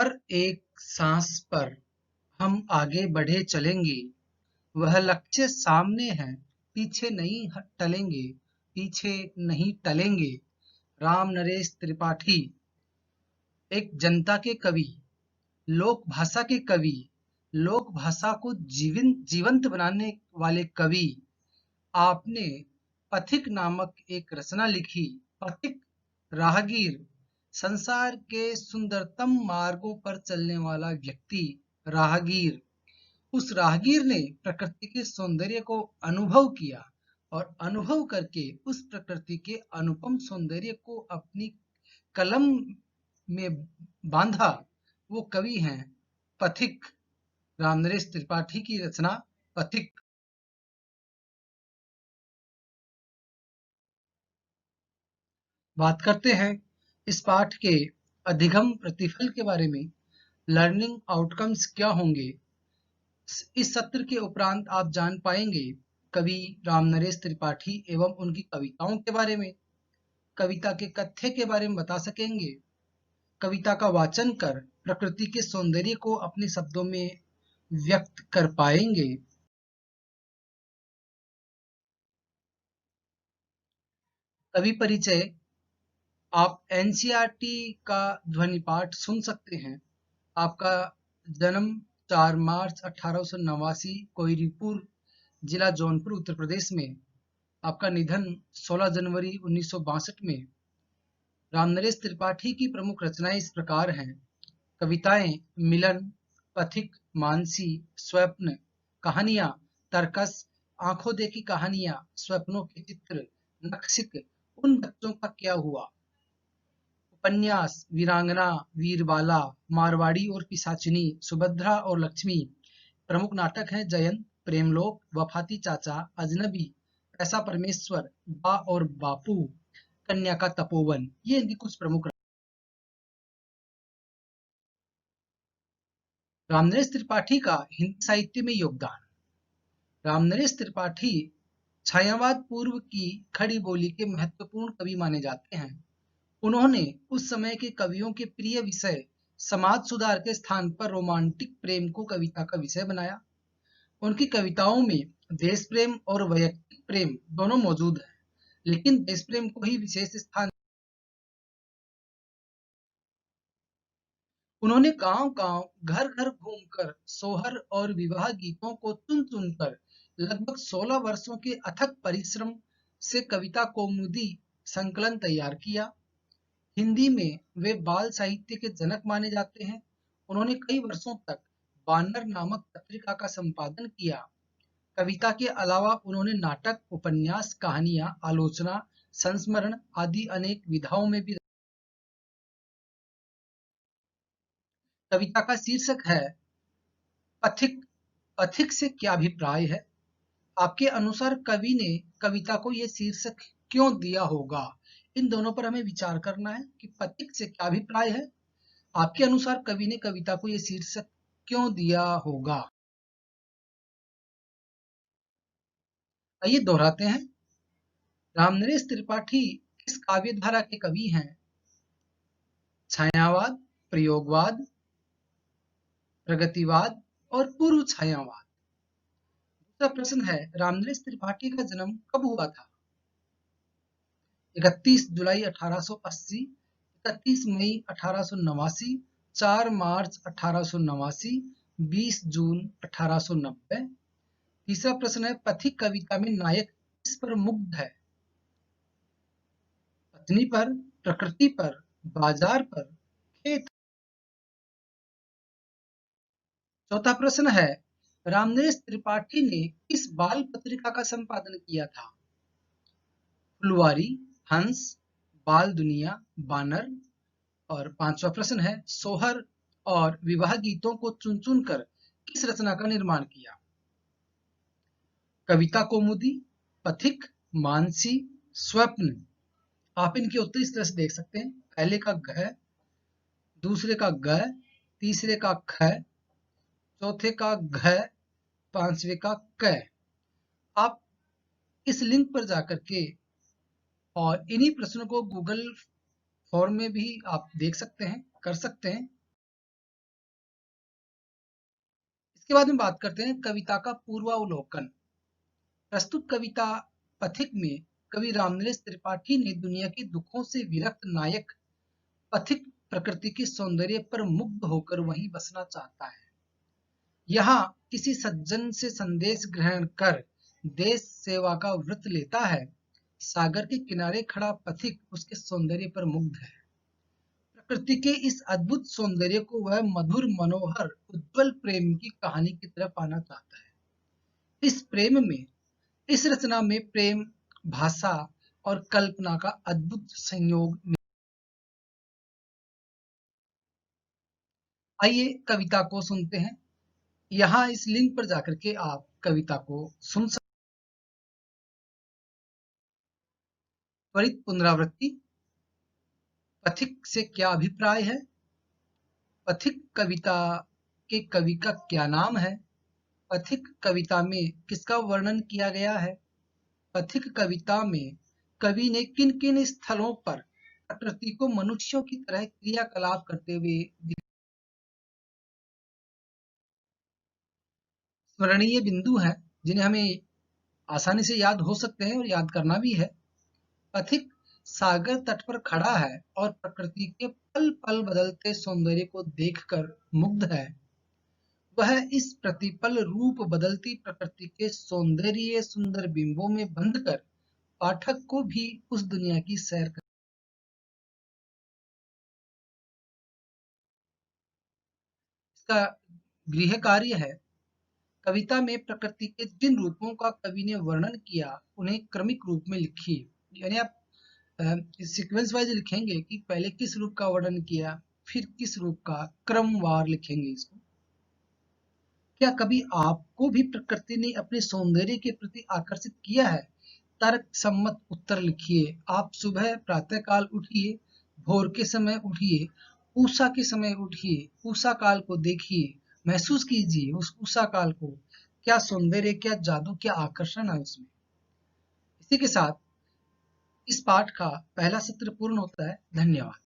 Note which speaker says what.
Speaker 1: हर एक सांस पर हम आगे बढ़े चलेंगे। वह लक्ष्य सामने है, पीछे नहीं टलेंगे, पीछे नहीं टलेंगे। राम नरेश त्रिपाठी एक जनता के कवि, लोक भाषा के कवि, लोक भाषा को जीवंत बनाने वाले कवि। आपने पथिक नामक एक रचना लिखी। पथिक, राहगीर, संसार के सुंदरतम मार्गों पर चलने वाला व्यक्ति राहगीर। उस राहगीर ने प्रकृति के सौंदर्य को अनुभव किया और अनुभव करके उस प्रकृति के अनुपम सौंदर्य को अपनी कलम में बांधा। वो कवि हैं पथिक, रामनरेश त्रिपाठी की रचना पथिक। बात करते हैं इस पाठ के अधिगम प्रतिफल के बारे में। लर्निंग आउटकम्स क्या होंगे? इस सत्र के उपरांत आप जान पाएंगे कवि रामनरेश त्रिपाठी एवं उनकी कविताओं के बारे में, कविता के कथ्य के बारे में बता सकेंगे, कविता का वाचन कर प्रकृति के सौंदर्य को अपने शब्दों में व्यक्त कर पाएंगे। कवि परिचय, आप एनसीईआरटी का ध्वनि पाठ सुन सकते हैं। आपका जन्म 4 मार्च 1889 कोइरीपुर, जिला जौनपुर, उत्तर प्रदेश में। आपका निधन 16 जनवरी 1962 में। रामनरेश त्रिपाठी की प्रमुख रचनाएं इस प्रकार हैं। कविताएं मिलन, पथिक, मानसी, स्वप्न। कहानियां तर्कस, आंखों देखी कहानियां, स्वप्नों के चित्र, नक्सिक, उन बच्चों का क्या हुआ। उपन्यास वीरांगना, वीरबाला, मारवाड़ी और पिशाचिनी, सुभद्रा और लक्ष्मी। प्रमुख नाटक हैं जयंत, प्रेमलोक, वफाती चाचा, अजनबी, ऐसा परमेश्वर, बा और बापू, कन्या का तपोवन। ये इनकी कुछ प्रमुख। रामनरेश त्रिपाठी का हिंदी साहित्य में योगदान। रामनरेश त्रिपाठी छायावाद पूर्व की खड़ी बोली के महत्वपूर्ण कवि माने जाते हैं। उन्होंने उस समय के कवियों के प्रिय विषय समाज सुधार के स्थान पर रोमांटिक प्रेम को कविता का विषय बनाया। उनकी कविताओं में देश प्रेम और वैयक्तिक प्रेम दोनों मौजूद है, लेकिन देश प्रेम को ही विशेष स्थान। उन्होंने गांव-गांव, घर-घर घूमकर सोहर और विवाह गीतों को चुन-चुनकर लगभग 16 वर्षों के अथक परिश्रम से कविता कौमुदी संकलन तैयार किया। हिंदी में वे बाल साहित्य के जनक माने जाते हैं। उन्होंने कई वर्षों तक बानर नामक पत्रिका का संपादन किया। कविता के अलावा उन्होंने नाटक, उपन्यास, कहानियां, आलोचना, संस्मरण आदि अनेक विधाओं में भी। कविता का शीर्षक है पथिक। पथिक से क्या अभिप्राय है? आपके अनुसार कवि ने कविता को यह शीर्षक क्यों दिया होगा? इन दोनों पर हमें विचार करना है कि पथिक से क्या अभिप्राय है। आपके अनुसार कवि ने कविता को यह शीर्षक क्यों दिया होगा? आइए दोहराते हैं। रामनरेश त्रिपाठी किस काव्य धारा के कवि हैं? छायावाद, प्रयोगवाद, प्रगतिवाद और पूर्व छायावाद। दूसरा प्रश्न है, रामनरेश त्रिपाठी का जन्म कब हुआ था? 31 जुलाई 1880, 31 मई 1889, 4 मार्च 1889, 20 जून 1890। तीसरा प्रश्न है, पथिक कविता में नायक किस पर मुग्ध है? पत्नी पर, प्रकृति पर, बाजार पर, खेत। चौथा प्रश्न है, रामनरेश त्रिपाठी ने किस बाल पत्रिका का संपादन किया था? फुलवारी, हंस, बाल दुनिया, बानर। और पांचवा प्रश्न है, सोहर और विवाह गीतों को चुन चुन कर किस रचना का निर्माण किया? कविता कौमुदी, पथिक, मानसी, स्वप्न। आप इनके उत्तर इस तरह से देख सकते हैं। पहले का घ, दूसरे का ग, तीसरे का ख, चौथे का घ, पांचवे का क। आप इस लिंक पर जाकर के और इन्हीं प्रश्नों को गूगल फॉर्म में भी आप देख सकते हैं, कर सकते हैं। इसके बाद में बात करते हैं कविता का पूर्वावलोकन। प्रस्तुत कविता पथिक में कवि रामनरेश त्रिपाठी ने दुनिया के दुखों से विरक्त नायक पथिक प्रकृति के सौंदर्य पर मुग्ध होकर वहीं बसना चाहता है। यहाँ किसी सज्जन से संदेश ग्रहण कर देश सेवा का व्रत लेता है। सागर के किनारे खड़ा पथिक उसके सौंदर्य पर मुग्ध है। प्रकृति के इस अद्भुत सौंदर्य को वह मधुर मनोहर उज्जवल प्रेम की कहानी की तरफ पाना चाहता है। इस प्रेम में, इस रचना में प्रेम, भाषा और कल्पना का अद्भुत संयोग। आइए कविता को सुनते हैं। यहाँ इस लिंक पर जाकर के आप कविता को सुन सकते। त्वरित पुनरावृत्ति। पथिक से क्या अभिप्राय है? पथिक कविता के कवि का क्या नाम है? पथिक कविता में किसका वर्णन किया गया है? पथिक कविता में कवि ने किन किन स्थलों पर प्रकृति को मनुष्यों की तरह क्रियाकलाप करते हुए स्मरणीय बिंदु हैं जिन्हें हमें आसानी से याद हो सकते हैं और याद करना भी है। पथिक सागर तट पर खड़ा है और प्रकृति के पल पल बदलते सौंदर्य को देखकर मुग्ध है। वह इस प्रतिपल रूप बदलती प्रकृति के सौंदर्य सुंदर बिंबों में बंध कर पाठक को भी उस दुनिया की सैर कर। इसका गृह कार्य है। कविता में प्रकृति के जिन रूपों का कवि ने वर्णन किया उन्हें क्रमिक रूप में लिखिए। यानी आप सीक्वेंस वाइज लिखेंगे कि पहले किस रूप का वर्णन किया, फिर किस रूप का, क्रमवार लिखेंगे इसको। क्या कभी आपको भी प्रकृति ने अपने सौंदर्य के प्रति आकर्षित किया है? तर्क सम्मत उत्तर लिखिए। आप सुबह प्रातःकाल उठिए, भोर के समय उठिए, उषा के समय उठिए, उषा काल को देखिए, महसूस कीजिए उस उषा काल को। क्या सौंदर्य, क्या जादू, क्या आकर्षण है उसमें। इसी के साथ इस पाठ का पहला सत्र पूर्ण होता है। धन्यवाद।